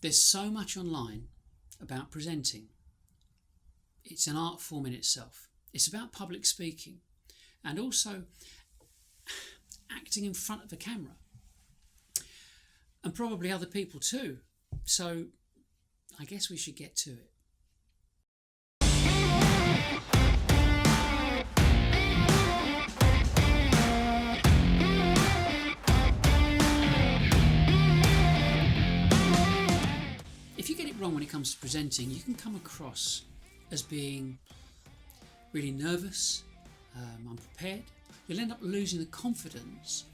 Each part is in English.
There's so much online about presenting. It's an art form in itself. It's about public speaking and also acting in front of a camera, and probably other people too. So I guess we should get to it. If you get it wrong when it comes to presenting, you can come across as being really nervous, unprepared. You'll end up losing the confidence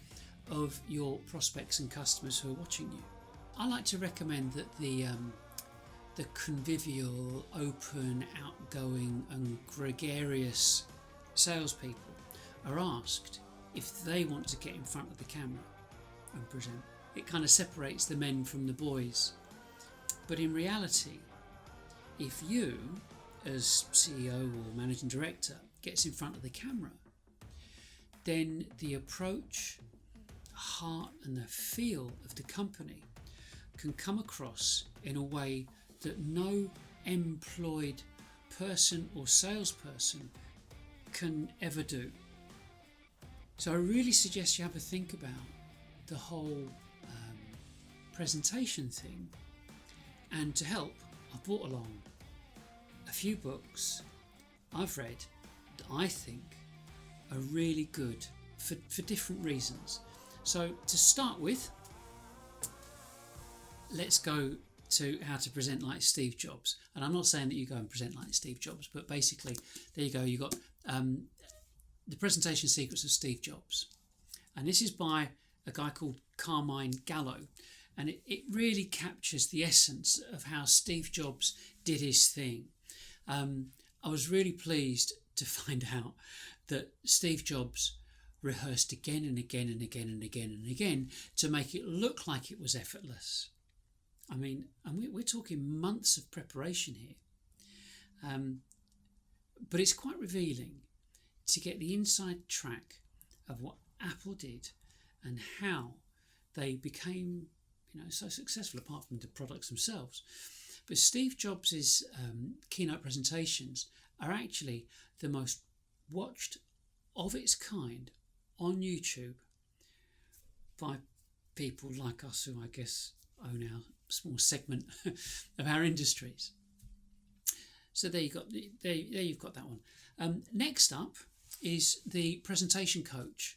of your prospects and customers who are watching you. I like to recommend that the convivial, open, outgoing and gregarious salespeople are asked if they want to get in front of the camera and present. It kind of separates the men from the boys. But in reality, if you, as CEO or managing director, gets in front of the camera, then the approach, heart and the feel of the company can come across in a way that no employed person or salesperson can ever do. So I really suggest you have a think about the whole presentation thing. And to help, I've brought along a few books I've read that I think are really good for different reasons. So to start with, let's go to How to Present Like Steve Jobs. And I'm not saying that you go and present like Steve Jobs, but basically, there you go. You've got The Presentation Secrets of Steve Jobs. And this is by a guy called Carmine Gallo. And it really captures the essence of how Steve Jobs did his thing. I was really pleased to find out that Steve Jobs rehearsed again and again and again and again and again to make it look like it was effortless. I mean, and we're talking months of preparation here. But it's quite revealing to get the inside track of what Apple did and how they became so successful, apart from the products themselves. But Steve Jobs' keynote presentations are actually the most watched of its kind on YouTube by people like us who I guess own our small segment of our industries. So there you've got that one. Next up is The Presentation Coach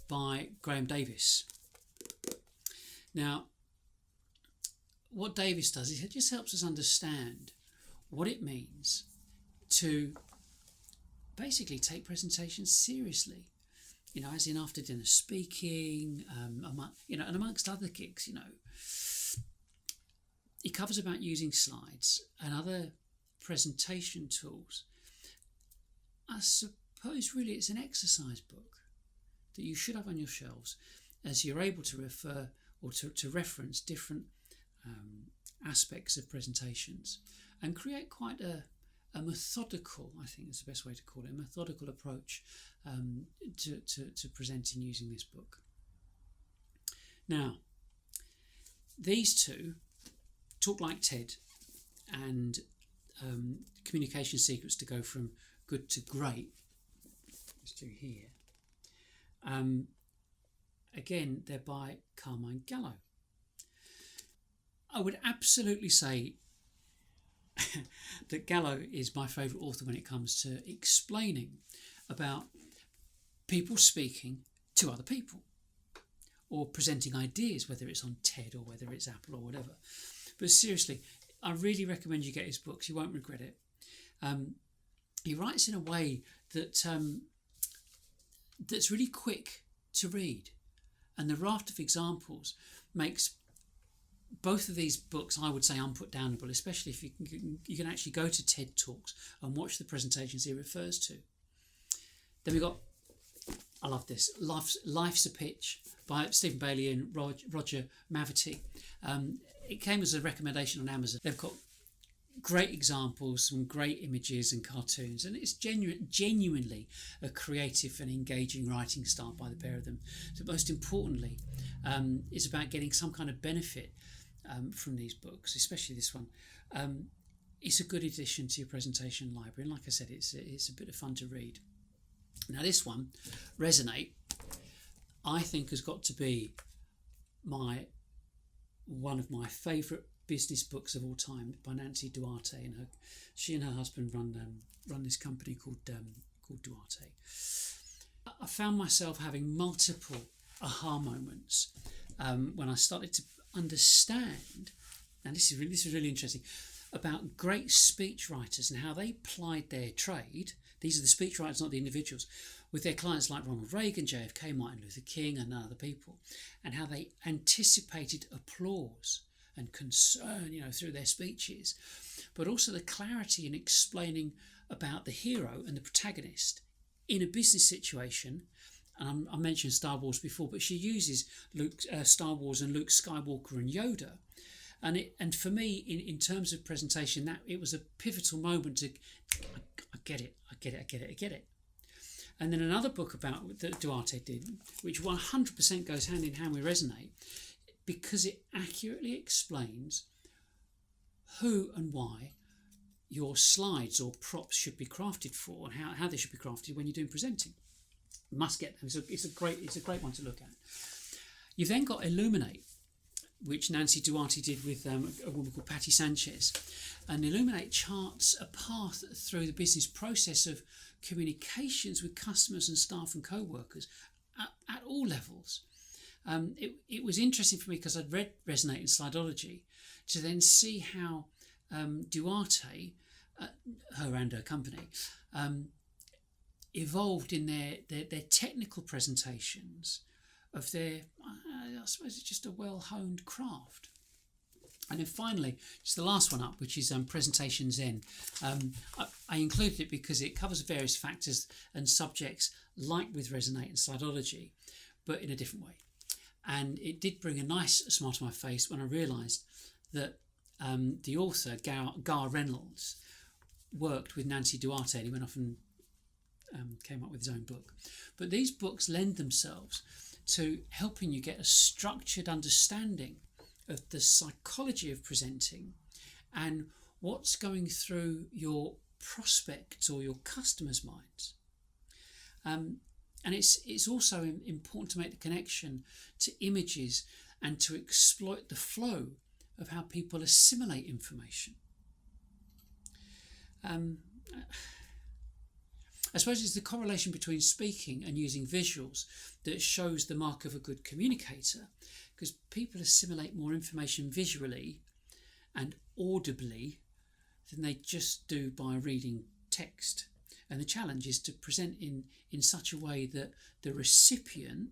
by Davies. Now, what Davies does is it just helps us understand what it means to basically take presentations seriously. As in after dinner speaking, and amongst other gigs, He covers about using slides and other presentation tools. I suppose really it's an exercise book that you should have on your shelves as you're able to refer or to reference different aspects of presentations and create quite a methodical, I think is the best way to call it, a methodical approach to presenting using this book. Now, these two, Talk Like Ted and Communication Secrets to Go From Good to Great, let's do here. Again, they're by Carmine Gallo. I would absolutely say that Gallo is my favourite author when it comes to explaining about people speaking to other people or presenting ideas, whether it's on TED or whether it's Apple or whatever. But seriously, I really recommend you get his books. You won't regret it. He writes in a way that that's really quick to read. And the raft of examples makes both of these books, I would say, unputdownable, especially if you can actually go to TED Talks and watch the presentations he refers to. Then we've got, I love this, Life's a Pitch by Stephen Bayley and Roger Mavity. It came as a recommendation on Amazon. They've got great examples, some great images and cartoons, and it's genuinely a creative and engaging writing style by the pair of them. So most importantly, it's about getting some kind of benefit from these books, especially this one. It's a good addition to your presentation library, and like I said, it's a bit of fun to read. Now this one, Resonate, I think has got to be one of my favourite business books of all time, by Nancy Duarte, and she and her husband run this company called Duarte. I found myself having multiple aha moments when I started to understand, and this is really interesting, about great speech writers and how they plied their trade. These are the speech writers, not the individuals, with their clients like Ronald Reagan, JFK, Martin Luther King, and other people, and how they anticipated applause and concern, through their speeches, but also the clarity in explaining about the hero and the protagonist in a business situation. And I mentioned Star Wars before, but she uses Star Wars and Luke Skywalker and Yoda. And for me, in terms of presentation, that it was a pivotal moment I get it. And then another book that Duarte did, which 100% goes hand in hand with Resonate, because it accurately explains who and why your slides or props should be crafted for, and how they should be crafted when you're doing presenting. You must get them. It's a great one to look at. You've then got Illuminate, which Nancy Duarte did with a woman called Patti Sanchez. And Illuminate charts a path through the business process of communications with customers and staff and co-workers at all levels. It was interesting for me because I'd read Resonate and Slideology to then see how Duarte, her and her company, evolved in their technical presentations of their, I suppose it's just a well-honed craft. And then finally, just the last one up, which is Presentation Zen. I included it because it covers various factors and subjects like with Resonate and Slideology, but in a different way. And it did bring a nice smile to my face when I realised that the author, Garr Reynolds, worked with Nancy Duarte, and he went off and came up with his own book. But these books lend themselves to helping you get a structured understanding of the psychology of presenting and what's going through your prospects or your customers' minds. And it's also important to make the connection to images and to exploit the flow of how people assimilate information. I suppose it's the correlation between speaking and using visuals that shows the mark of a good communicator, because people assimilate more information visually and audibly than they just do by reading text. And the challenge is to present in such a way that the recipient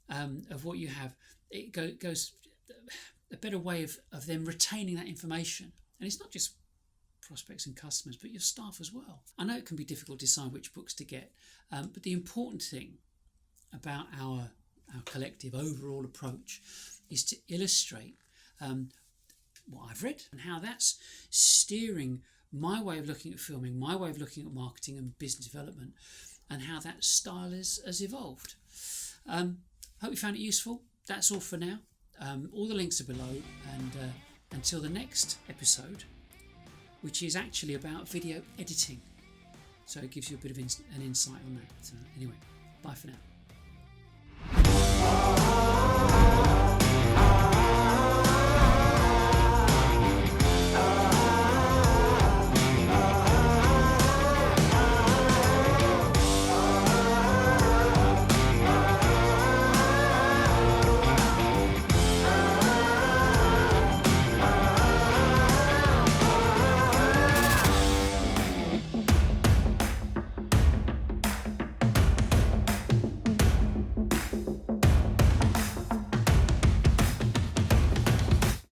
of what you have, it goes a better way of them retaining that information. And it's not just prospects and customers, but your staff as well. I know it can be difficult to decide which books to get, but the important thing about our collective overall approach is to illustrate what I've read and how that's steering my way of looking at filming, my way of looking at marketing and business development, and how that style has evolved. Hope you found it useful. That's all for now. All the links are below, and until the next episode, which is actually about video editing. So it gives you a bit of an insight on that. Anyway, bye for now.